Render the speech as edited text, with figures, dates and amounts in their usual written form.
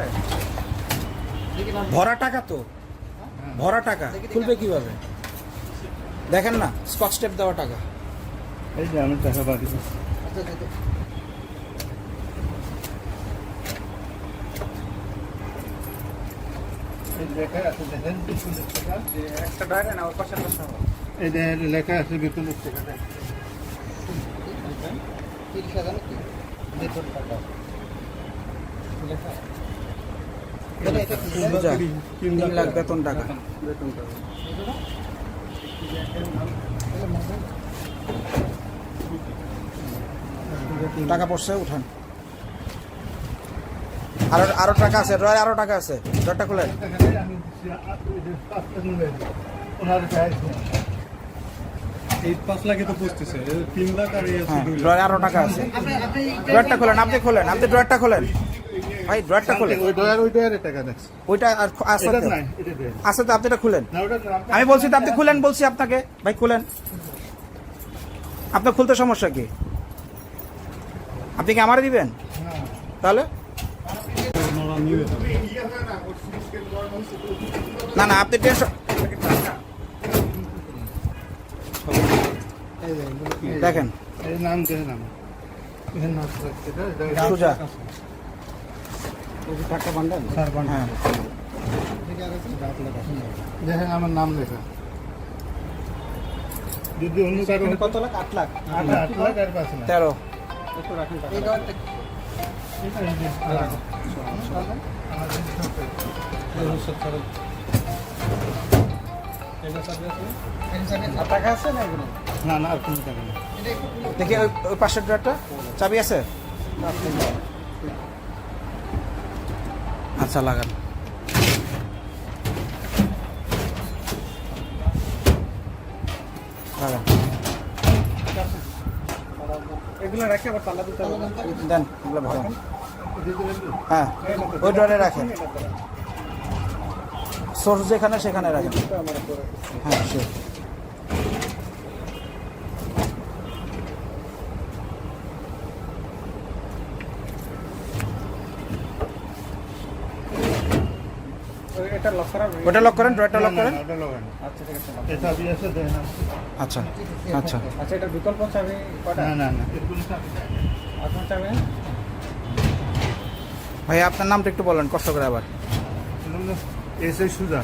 আছে? ভরা টাকা তো, ভরা টাকা খুলবে কিভাবে? দেখেন না, স্কচ টেপ দেওয়া টাকা। এই যে আমি টাকা বাকি লেখা আছে, দেখেন 20 টাকা। একটা ডায়রে না, ওর পাশে এই যে লেখা আছে 20 টাকা। 30,000 কি? বেতন টাকা। লেখা। এটা কি? 3 লাখ বেতন টাকা। বেতন টাকা। টাকা পড়ছে, উঠান। আরো টাকা আছে, ড্রয়ারে আরো টাকা আছে। ড্রয়ারটা খুলেন। এই 5 লাখে তো পড়তেছে, 3 লাখ আর এই আছে 2 লাখ। ড্রয়ারে আরো টাকা আছে। ড্রয়ারটা খোলেন, আপনি খোলেন, আপনি ড্রয়ারটা খোলেন। ভাই ড্রয়ারটা খোলেন। ওই ডয়ারে টাকা দেখছি। ওইটা আর আছে এটা তো? নাই, এটা দেন। আছে তো, আপনি এটা খুলেন। না ওটা আমি বলছি তো আপনি খুলেন, বলছি আপনাকে। ভাই খুলেন। আপনার খুলতে সমস্যা কি? আপনি কি আমারে দিবেন? তাহলে না না, আপনি টেনশন দেখেন। এই নাম দেন, নাম এখানে নাম এটা সুজা। টাকা বান্ডাল স্যার বান্ডাল। হ্যাঁ, দেখেন আমার নাম লেখা। যদি অন্য কারো কত লাখ? 8 লাখ। 8 লাখ আর 5 লাখ। 13। একটু রাখেন টাকা। টাকা আছে না এগুলো? না না আর কোনো টাকা নেই। দেখি ওই পাশের ড্রয়ারটা চাবি আছে? আচ্ছা লাগান। লাগান। এগুলো রেখে আবার তালা দিতে হবে। দেন, এগুলো ভরেন। হ্যাঁ, ওই ড্রয়ারে রাখেন। সোর্স যেখানে সেখানে রাখেন। হ্যাঁ sure। এটা লক করা। ওটা লক করেন, ড্রয়ারটা লক করেন। ওটা লক করেন। আচ্ছা ঠিক আছে। এটা দিয়ে আছে দেন। আচ্ছা আচ্ছা। আচ্ছা এটা বিকল্প চাবি কয়টা? না না না এরকম চাবি। আপনার চাবি? ভাই আপনার নামটা একটু বলেন কষ্ট করে আবার। এসে সুজা।